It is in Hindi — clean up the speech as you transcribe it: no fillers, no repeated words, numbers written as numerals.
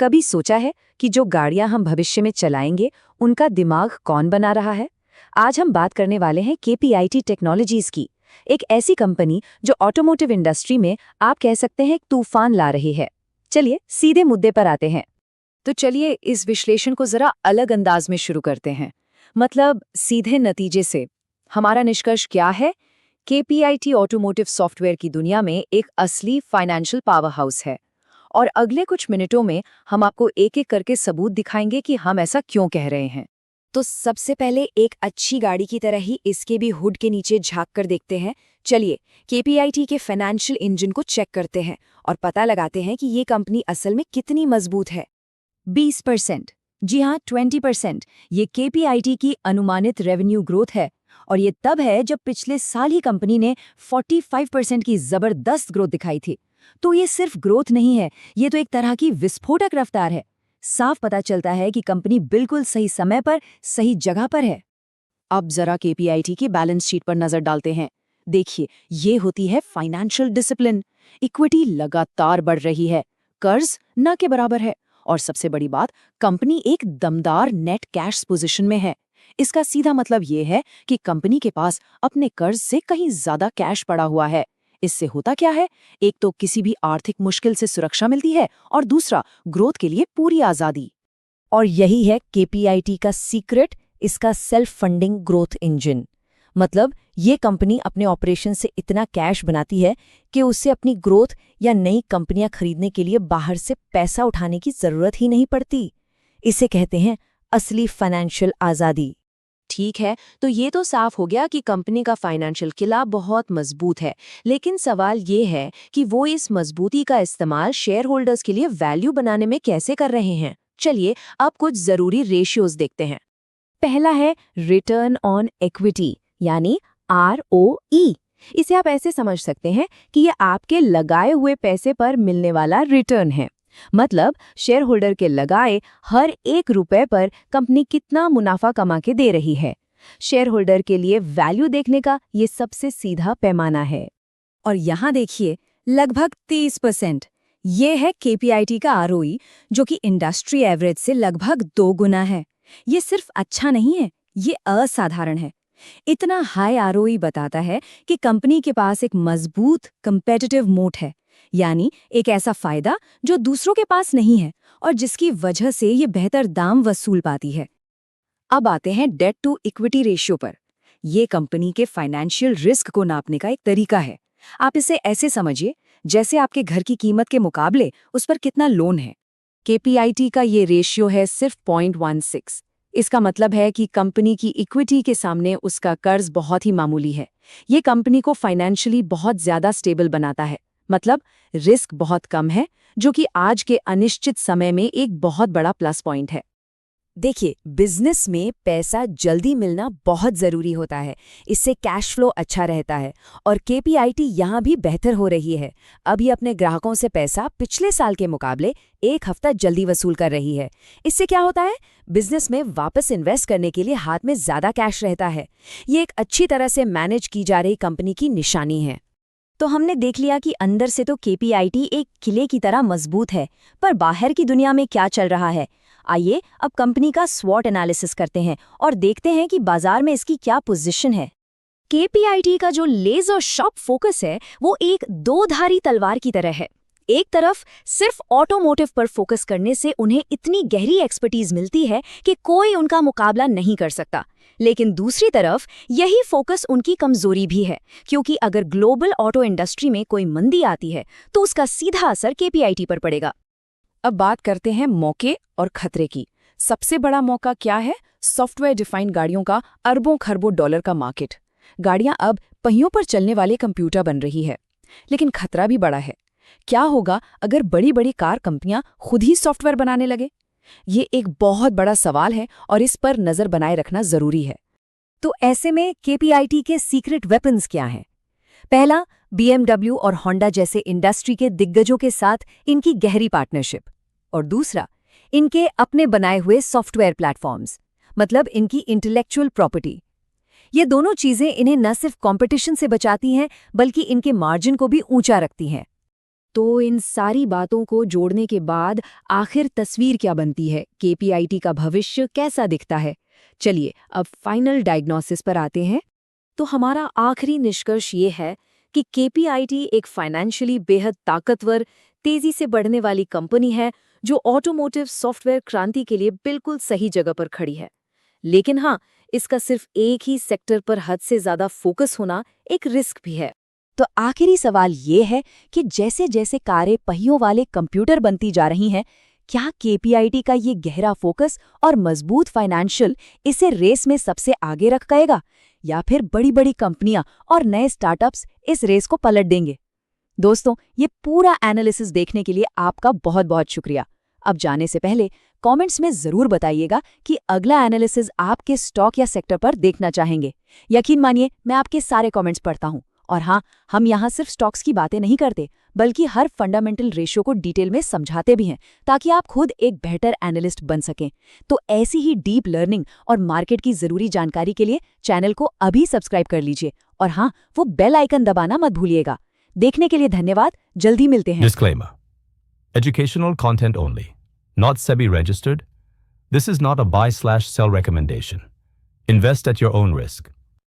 कभी सोचा है कि जो गाड़ियां हम भविष्य में चलाएंगे उनका दिमाग कौन बना रहा है? आज हम बात करने वाले हैं केपीआईटी टेक्नोलॉजीज की, एक ऐसी कंपनी जो ऑटोमोटिव इंडस्ट्री में आप कह सकते हैं एक तूफान ला रही है। चलिए सीधे मुद्दे पर आते हैं। तो चलिए इस विश्लेषण को जरा अलग अंदाज में शुरू करते हैं, मतलब सीधे नतीजे से। हमारा निष्कर्ष क्या है? केपीआईटी ऑटोमोटिव सॉफ्टवेयर की दुनिया में एक असली फाइनेंशियल पावर हाउस है, और अगले कुछ मिनटों में हम आपको एक एक करके सबूत दिखाएंगे कि हम ऐसा क्यों कह रहे हैं। तो सबसे पहले एक अच्छी गाड़ी की तरह ही इसके भी हुड के नीचे झांक कर देखते हैं। चलिए केपीआईटी के फाइनेंशियल इंजन को चेक करते हैं और पता लगाते हैं कि ये कंपनी असल में कितनी मजबूत है। 20%, जी हाँ 20%, ये केपीआईटी की अनुमानित रेवेन्यू ग्रोथ है, और ये तब है जब पिछले साल ही कंपनी ने 45% की जबरदस्त ग्रोथ दिखाई थी। तो ये सिर्फ ग्रोथ नहीं है, ये तो एक तरह की विस्फोटक रफ्तार है। साफ पता चलता है कि कंपनी बिल्कुल सही समय पर सही जगह पर है। अब जरा केपीआईटी की बैलेंस शीट पर नजर डालते हैं। देखिए, ये होती है फाइनेंशियल डिसिप्लिन। इक्विटी लगातार बढ़ रही है, कर्ज न के बराबर है, और सबसे बड़ी बात, कंपनी एक दमदार नेट कैश पोजीशन में है। इसका सीधा मतलब ये है कि कंपनी के पास अपने कर्ज से कहीं ज्यादा कैश पड़ा हुआ है। इससे होता क्या है? एक तो किसी भी आर्थिक मुश्किल से सुरक्षा मिलती है, और दूसरा ग्रोथ के लिए पूरी आजादी। और यही है केपीआईटी का सीक्रेट, इसका सेल्फ फंडिंग ग्रोथ इंजन। मतलब ये कंपनी अपने ऑपरेशन से इतना कैश बनाती है कि उससे अपनी ग्रोथ या नई कंपनियां खरीदने के लिए बाहर से पैसा उठाने की जरूरत ही नहीं पड़ती। इसे कहते हैं असली फाइनेंशियल आजादी। ठीक है, तो ये तो साफ हो गया कि कंपनी का फाइनेंशियल किला बहुत मजबूत है, लेकिन सवाल ये है कि वो इस मजबूती का इस्तेमाल शेयर होल्डर्स के लिए वैल्यू बनाने में कैसे कर रहे हैं। चलिए अब कुछ जरूरी रेशियोज देखते हैं। पहला है रिटर्न ऑन इक्विटी, यानी ROE। इसे आप ऐसे समझ सकते हैं कि ये आपके लगाए हुए पैसे पर मिलने वाला रिटर्न है। मतलब शेयर होल्डर के लगाए हर ₹1 पर कंपनी कितना मुनाफा कमा के दे रही है। शेयर होल्डर के लिए वैल्यू देखने का ये सबसे सीधा पैमाना है। और यहाँ देखिए, लगभग 30%। ये है केपीआईटी का ROE, जो कि इंडस्ट्री एवरेज से लगभग 2 गुना है। ये सिर्फ अच्छा नहीं है, ये असाधारण है। इतना हाई ROE बताता है कि कंपनी के पास एक मजबूत कंपेटिटिव मोट है, यानी एक ऐसा फायदा जो दूसरों के पास नहीं है और जिसकी वजह से ये बेहतर दाम वसूल पाती है। अब आते हैं डेट टू इक्विटी रेशियो पर। ये कंपनी के फाइनेंशियल रिस्क को नापने का एक तरीका है। आप इसे ऐसे समझिए जैसे आपके घर की कीमत के मुकाबले उस पर कितना लोन है। केपीआईटी का ये रेशियो है सिर्फ 0.16। इसका मतलब है कि कंपनी की इक्विटी के सामने उसका कर्ज बहुत ही मामूली है। ये कंपनी को फाइनेंशियली बहुत ज्यादा स्टेबल बनाता है। मतलब रिस्क बहुत कम है, जो कि आज के अनिश्चित समय में एक बहुत बड़ा प्लस पॉइंट है। देखिए, बिजनेस में पैसा जल्दी मिलना बहुत जरूरी होता है। इससे कैश फ्लो अच्छा रहता है, और केपीआईटी यहाँ भी बेहतर हो रही है। अभी अपने ग्राहकों से पैसा पिछले साल के मुकाबले 1 हफ्ता जल्दी वसूल कर रही है। इससे क्या होता है? बिजनेस में वापस इन्वेस्ट करने के लिए हाथ में ज्यादा कैश रहता है। ये एक अच्छी तरह से मैनेज की जा रही कंपनी की निशानी है। तो हमने देख लिया कि अंदर से तो केपीआईटी एक किले की तरह मजबूत है, पर बाहर की दुनिया में क्या चल रहा है? आइए अब कंपनी का स्वॉट एनालिसिस करते हैं और देखते हैं कि बाजार में इसकी क्या पोजीशन है। केपीआईटी का जो लेजर शार्प फोकस है वो एक दो-धारी तलवार की तरह है। एक तरफ सिर्फ ऑटोमोटिव पर फोकस करने से उन्हें इतनी गहरी एक्सपर्टीज मिलती है कि कोई उनका मुकाबला नहीं कर सकता, लेकिन दूसरी तरफ यही फोकस उनकी कमजोरी भी है, क्योंकि अगर ग्लोबल ऑटो इंडस्ट्री में कोई मंदी आती है तो उसका सीधा असर केपीआईटी पर पड़ेगा। अब बात करते हैं मौके और खतरे की। सबसे बड़ा मौका क्या है? सॉफ्टवेयर डिफाइंड गाड़ियों का अरबों खरबों डॉलर का मार्केट। गाड़ियां अब पहियों पर चलने वाले कंप्यूटर बन रही है। लेकिन खतरा भी बड़ा है। क्या होगा अगर बड़ी बड़ी कार कंपनियां खुद ही सॉफ्टवेयर बनाने लगे? ये एक बहुत बड़ा सवाल है, और इस पर नजर बनाए रखना जरूरी है। तो ऐसे में केपीआईटी के सीक्रेट वेपन्स क्या हैं? पहला, BMW और होंडा जैसे इंडस्ट्री के दिग्गजों के साथ इनकी गहरी पार्टनरशिप। और दूसरा, इनके अपने बनाए हुए सॉफ्टवेयर प्लेटफॉर्म्स, मतलब इनकी इंटेलेक्चुअल प्रॉपर्टी। ये दोनों चीजें इन्हें न सिर्फ कंपटीशन से बचाती हैं, बल्कि इनके मार्जिन को भी ऊंचा रखती हैं। तो इन सारी बातों को जोड़ने के बाद आखिर तस्वीर क्या बनती है, केपीआईटी का भविष्य कैसा दिखता है? चलिए अब फाइनल डायग्नोसिस पर आते हैं। तो हमारा आखिरी निष्कर्ष ये है कि केपीआईटी एक फाइनेंशियली बेहद ताकतवर, तेजी से बढ़ने वाली कंपनी है जो ऑटोमोटिव सॉफ्टवेयर क्रांति के लिए बिल्कुल सही जगह पर खड़ी है। लेकिन हाँ, इसका सिर्फ एक ही सेक्टर पर हद से ज्यादा फोकस होना एक रिस्क भी है। तो आखिरी सवाल ये है कि जैसे जैसे कारें पहियों वाले कंप्यूटर बनती जा रही हैं, क्या केपीआईटी का ये गहरा फोकस और मजबूत फाइनेंशियल इसे रेस में सबसे आगे रखेगा, या फिर बड़ी-बड़ी कंपनियां और नए स्टार्टअप्स इस रेस को पलट देंगे? दोस्तों, ये पूरा एनालिसिस देखने के लिए आपका बहुत-बहुत शुक्रिया। अब जाने से पहले कमेंट्स में जरूर बताइएगा कि अगला एनालिसिस आप किस स्टॉक या सेक्टर पर देखना चाहेंगे। यकीन मानिए, मैं आपके सारे कमेंट्स पढ़ता हूं। और हाँ, हम यहाँ सिर्फ स्टॉक्स की बातें नहीं करते, बल्कि हर फंडामेंटल रेशियो को डिटेल में समझाते भी हैं, ताकि आप खुद एक बेहतर एनालिस्ट बन सकें। तो ऐसी ही डीप लर्निंग और मार्केट की जरूरी जानकारी के लिए चैनल को अभी सब्सक्राइब कर लीजिए। और हाँ, वो बेल आइकन दबाना मत भूलिएगा। देखने के लिए धन्यवाद। जल्दी मिलते हैं। Disclaimer. Educational content only. Not SEBI registered. This is not a buy/sell recommendation. Invest at your own risk.